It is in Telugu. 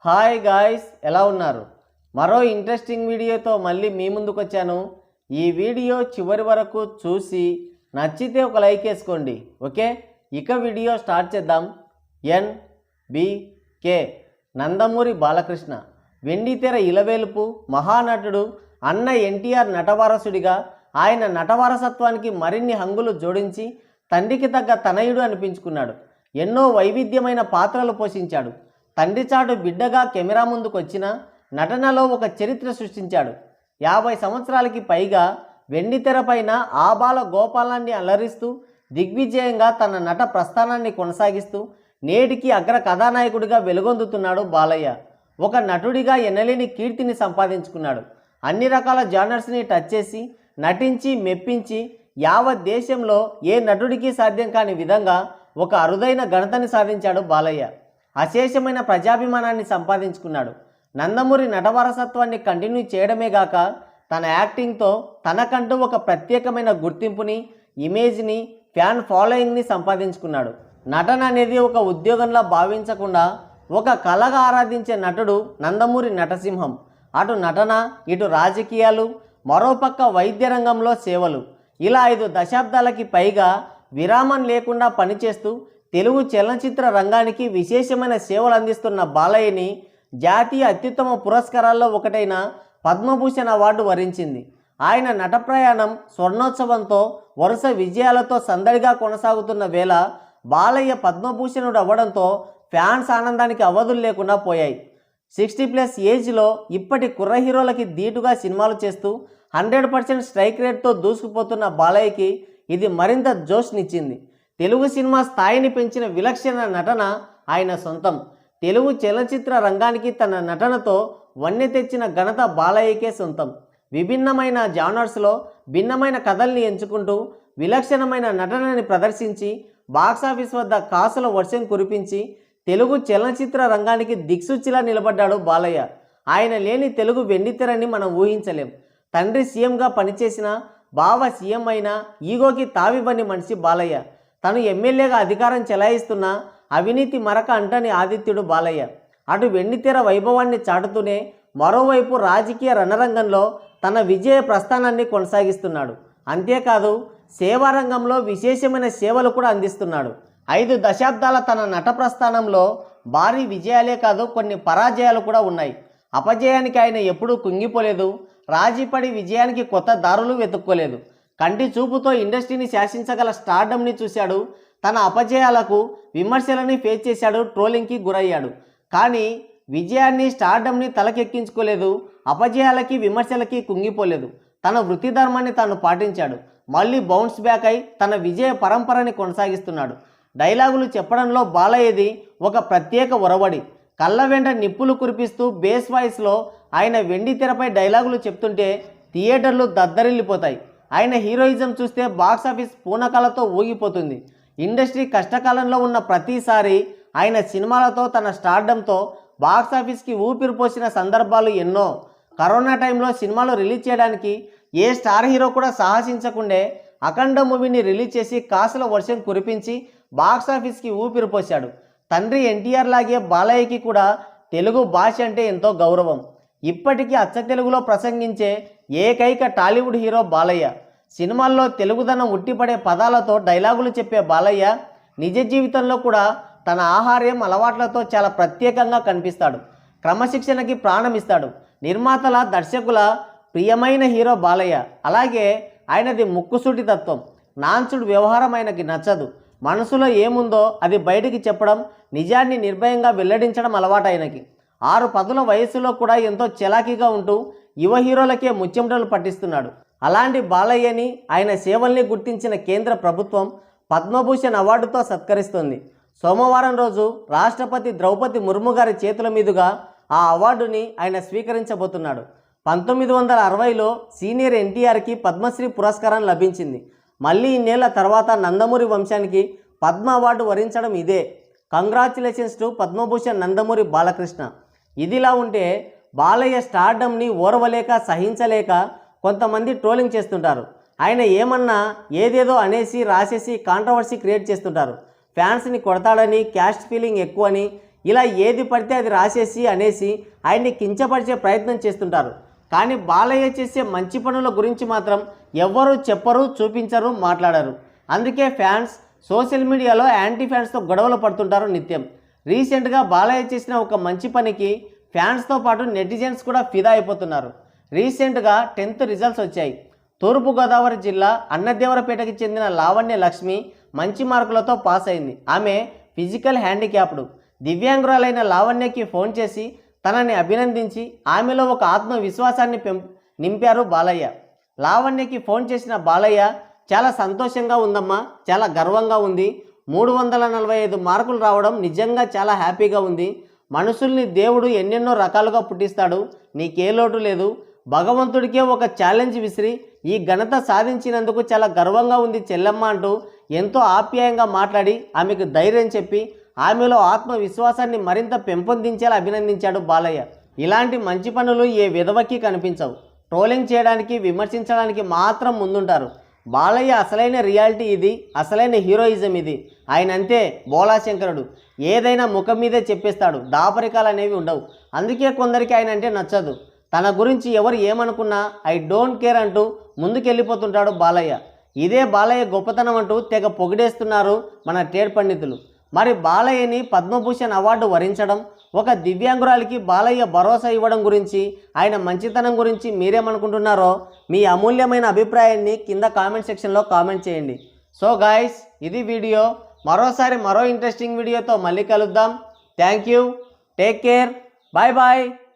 హాయ్ గాయ్స్, ఎలా ఉన్నారు? మరో ఇంట్రెస్టింగ్ వీడియోతో మళ్ళీ మీ ముందుకు వచ్చాను. ఈ వీడియో చివరి వరకు చూసి నచ్చితే ఒక లైక్ వేసుకోండి. ఓకే, ఇక వీడియో స్టార్ట్ చేద్దాం. ఎన్బికే నందమూరి బాలకృష్ణ వెండితెర ఇలవేలుపు మహానటుడు అన్న ఎన్టీఆర్ నటవారసుడిగా ఆయన నటవారసత్వానికి మరిన్ని హంగులు జోడించి తండ్రికి తగ్గ తనయుడు అనిపించుకున్నాడు. ఎన్నో వైవిధ్యమైన పాత్రలు పోషించాడు. తండ్రి చాటు బిడ్డగా కెమెరా ముందుకు వచ్చిన నటనలో ఒక చరిత్ర సృష్టించాడు. 50 సంవత్సరాలకి పైగా వెండితెరపైన ఆబాల గోపాలాన్ని అలరిస్తూ దిగ్విజయంగా తన నట ప్రస్థానాన్ని కొనసాగిస్తూ నేటికి అగ్ర కథానాయకుడిగా వెలుగొందుతున్నాడు బాలయ్య. ఒక నటుడిగా ఎనలేని కీర్తిని సంపాదించుకున్నాడు. అన్ని రకాల జానర్స్ని టచ్ చేసి నటించి మెప్పించి యావత్ దేశంలో ఏ నటుడికి సాధ్యం కాని విధంగా ఒక అరుదైన ఘనతని సాధించాడు బాలయ్య. అశేషమైన ప్రజాభిమానాన్ని సంపాదించుకున్నాడు. నందమూరి నటవారసత్వాన్ని కంటిన్యూ చేయడమే గాక తన యాక్టింగ్తో తనకంటూ ఒక ప్రత్యేకమైన గుర్తింపుని, ఇమేజ్ని, ఫ్యాన్ ఫాలోయింగ్ని సంపాదించుకున్నాడు. నటన అనేది ఒక ఉద్యోగంలా భావించకుండా ఒక కళగా ఆరాధించే నటుడు నందమూరి నటసింహం. అటు నటన, ఇటు రాజకీయాలు, మరోపక్క వైద్య రంగంలో సేవలు, ఇలా 5 దశాబ్దాలకి పైగా విరామం లేకుండా పనిచేస్తూ తెలుగు చలనచిత్ర రంగానికి విశేషమైన సేవలు అందిస్తున్న బాలయ్యని జాతీయ అత్యుత్తమ పురస్కారాల్లో ఒకటైన పద్మభూషణ్ అవార్డు వరించింది. ఆయన నట ప్రయాణం స్వర్ణోత్సవంతో వరుస విజయాలతో సందడిగా కొనసాగుతున్న వేళ బాలయ్య పద్మభూషణుడు అవ్వడంతో ఫ్యాన్స్ ఆనందానికి అవధులు లేకుండా పోయాయి. 60+ ఏజ్లో ఇప్పటి కుర్ర హీరోలకి ధీటుగా సినిమాలు చేస్తూ 100% స్ట్రైక్ రేట్తో దూసుకుపోతున్న బాలయ్యకి ఇది మరింత జోష్నిచ్చింది. తెలుగు సినిమా స్థాయిని పెంచిన విలక్షణ నటన ఆయన సొంతం. తెలుగు చలనచిత్ర రంగానికి తన నటనతో వన్నె తెచ్చిన ఘనత బాలయ్యకే సొంతం. విభిన్నమైన జానర్స్లో భిన్నమైన కథల్ని ఎంచుకుంటూ విలక్షణమైన నటనని ప్రదర్శించి బాక్సాఫీస్ వద్ద కాసుల వర్షం కురిపించి తెలుగు చలనచిత్ర రంగానికి దిక్సూచిలా నిలబడ్డాడు బాలయ్య. ఆయన లేని తెలుగు వెండితెరని మనం ఊహించలేం. తండ్రి సీఎంగా పనిచేసిన, బావ సీఎం అయినా ఈగోకి తావివ్వని మనిషి బాలయ్య. తను ఎమ్మెల్యేగా అధికారం చెలాయిస్తున్న అవినీతి మరక అంటని ఆదిత్యుడు బాలయ్య. అటు వెండితెర వైభవాన్ని చాటుతూనే మరోవైపు రాజకీయ రణరంగంలో తన విజయ ప్రస్థానాన్ని కొనసాగిస్తున్నాడు. అంతేకాదు సేవారంగంలో విశేషమైన సేవలు కూడా అందిస్తున్నాడు. 5 దశాబ్దాల తన నట ప్రస్థానంలో భారీ విజయాలే కాదు, కొన్ని పరాజయాలు కూడా ఉన్నాయి. అపజయానికి ఆయన ఎప్పుడూ కుంగిపోలేదు. రాజీపడి విజయానికి కొత్త దారులు వెతుక్కోలేదు. కంటి చూపుతో ఇండస్ట్రీని శాసించగల స్టార్డమ్ని చూశాడు. తన అపజయాలకు విమర్శలని ఫేస్ చేశాడు, ట్రోలింగ్కి గురయ్యాడు. కానీ విజయాన్ని, స్టార్డమ్ని తలకెక్కించుకోలేదు. అపజయాలకి, విమర్శలకి కుంగిపోలేదు. తన వృత్తి ధర్మాన్ని తాను పాటించాడు. మళ్ళీ బౌన్స్ బ్యాక్ అయి తన విజయ పరంపరని కొనసాగిస్తున్నాడు. డైలాగులు చెప్పడంలో బాలయ్యది ఒక ప్రత్యేక ఒరవడి. కళ్ళ వెంట నిప్పులు కురిపిస్తూ బేస్ వాయిస్లో ఆయన వెండితెరపై డైలాగులు చెప్తుంటే థియేటర్లు దద్దరిల్లిపోతాయి. ఆయన హీరోయిజం చూస్తే బాక్సాఫీస్ పూనకాలతో ఊగిపోతుంది. ఇండస్ట్రీ కష్టకాలంలో ఉన్న ప్రతిసారి ఆయన సినిమాలతో, తన స్టార్డంతో బాక్సాఫీస్కి ఊపిరిపోసిన సందర్భాలు ఎన్నో. కరోనా టైంలో సినిమాలు రిలీజ్ చేయడానికి ఏ స్టార్ హీరో కూడా సాహసించకుండే అఖండ మూవీని రిలీజ్ చేసి కాసుల వర్షం కురిపించి బాక్సాఫీస్కి ఊపిరిపోశాడు. తండ్రి ఎన్టీఆర్ లాగే బాలయ్యకి కూడా తెలుగు భాష అంటే ఎంతో గౌరవం. ఇప్పటికీ అచ్చ తెలుగులో ప్రసంగించే ఏకైక టాలీవుడ్ హీరో బాలయ్య. సినిమాల్లో తెలుగుదనం ఉట్టిపడే పదాలతో డైలాగులు చెప్పే బాలయ్య నిజ జీవితంలో కూడా తన ఆహార్యం, అలవాట్లతో చాలా ప్రత్యేకంగా కనిపిస్తాడు. క్రమశిక్షణకి ప్రాణం ఇస్తాడు. నిర్మాతల, దర్శకుల ప్రియమైన హీరో బాలయ్య. అలాగే ఆయనది ముక్కుసూటి తత్వం. నాన్సుడు వ్యవహారం ఆయనకి నచ్చదు. మనసులో ఏముందో అది బయటికి చెప్పడం, నిజాన్ని నిర్భయంగా వెల్లడించడం అలవాటు ఆయనకి. 6 పదుల వయసులో కూడా ఎంతో చలాకీగా ఉంటూ యువ హీరోలకే ముచ్చెమటలు పట్టిస్తున్నాడు. అలాంటి బాలయ్యని, ఆయన సేవల్ని గుర్తించిన కేంద్ర ప్రభుత్వం పద్మభూషణ్ అవార్డుతో సత్కరిస్తుంది. సోమవారం రోజు రాష్ట్రపతి ద్రౌపది ముర్ము గారి చేతుల మీదుగా ఆ అవార్డుని ఆయన స్వీకరించబోతున్నాడు. 1960లో సీనియర్ ఎన్టీఆర్కి పద్మశ్రీ పురస్కారం లభించింది. మళ్ళీ ఇన్నేళ్ల తర్వాత నందమూరి వంశానికి పద్మ అవార్డు వరించడం ఇదే. Congratulations to Padma Bhushan Nandamuri Balakrishna. ఇదిలా ఉంటే బాలయ్య స్టార్డమ్ని ఓర్వలేక, సహించలేక కొంతమంది ట్రోలింగ్ చేస్తుంటారు. ఆయన ఏమన్నా ఏదేదో అనేసి రాసేసి కాంట్రవర్సీ క్రియేట్ చేస్తుంటారు. ఫ్యాన్స్ని కొడతాడని, క్యాస్ట్ ఫీలింగ్ ఎక్కువని, ఇలా ఏది పడితే అది రాసేసి అనేసి ఆయన్ని కించపరిచే ప్రయత్నం చేస్తుంటారు. కానీ బాలయ్య చేసే మంచి పనుల గురించి మాత్రం ఎవ్వరూ చెప్పరు, చూపించరు, మాట్లాడరు. అందుకే ఫ్యాన్స్ సోషల్ మీడియాలో యాంటీ ఫ్యాన్స్తో గొడవలు పడుతుంటారు నిత్యం. రీసెంట్గా బాలయ్య చేసిన ఒక మంచి పనికి ఫ్యాన్స్తో పాటు నెటిజన్స్ కూడా ఫిదా అయిపోతున్నారు. రీసెంట్గా 10th రిజల్ట్స్ వచ్చాయి. తూర్పుగోదావరి జిల్లా అన్నదేవరపేటకి చెందిన లావణ్య లక్ష్మి మంచి మార్కులతో పాస్ అయింది. ఆమె ఫిజికల్ హ్యాండిక్యాప్డ్. దివ్యాంగురాలైన లావణ్యకి ఫోన్ చేసి తనని అభినందించి ఆమెలో ఒక ఆత్మవిశ్వాసాన్ని నింపారు బాలయ్య. లావణ్యకి ఫోన్ చేసిన బాలయ్య, చాలా సంతోషంగా ఉందమ్మా, చాలా గర్వంగా ఉంది, 345 మార్కులు రావడం నిజంగా చాలా హ్యాపీగా ఉంది. మనుషుల్ని దేవుడు ఎన్నెన్నో రకాలుగా పుట్టిస్తాడు, నీకే లోటు లేదు. భగవంతుడికే ఒక ఛాలెంజ్ విసిరి ఈ ఘనత సాధించినందుకు చాలా గర్వంగా ఉంది చెల్లెమ్మ అంటూ ఎంతో ఆప్యాయంగా మాట్లాడి ఆమెకు ధైర్యం చెప్పి ఆమెలో ఆత్మవిశ్వాసాన్ని మరింత పెంపొందించేలా అభినందించాడు బాలయ్య. ఇలాంటి మంచి పనులు ఏ విధవకి కనిపించవు. ట్రోలింగ్ చేయడానికి, విమర్శించడానికి మాత్రం ముందుంటారు. బాలయ్య అసలైన రియాలిటీ ఇది, అసలైన హీరోయిజం ఇది. ఆయన అంతే బోలాశంకరుడు, ఏదైనా ముఖం మీదే చెప్పేస్తాడు, దాపరికాలు అనేవి ఉండవు. అందుకే కొందరికి ఆయన అంటే నచ్చదు. తన గురించి ఎవరు ఏమనుకున్నా ఐ డోంట్ కేర్ అంటూ ముందుకెళ్ళిపోతుంటాడు బాలయ్య. ఇదే బాలయ్య గొప్పతనం అంటూ తెగ పొగిడేస్తున్నారు మన ట్రేడ్ పండితులు. మరి బాలయ్యని పద్మభూషణ్ అవార్డు వరించడం, ఒక దివ్యాంగురాలికి బాలయ్య భరోసా ఇవ్వడం గురించి, ఆయన మంచితనం గురించి మీరేమనుకుంటున్నారో మీ అమూల్యమైన అభిప్రాయాన్ని కింద కామెంట్ సెక్షన్లో కామెంట్ చేయండి. సో గాయ్స్, ఇది వీడియో. మరోసారి మరో ఇంట్రెస్టింగ్ వీడియోతో మళ్ళీ కలుద్దాం. Thank you, take care, bye bye.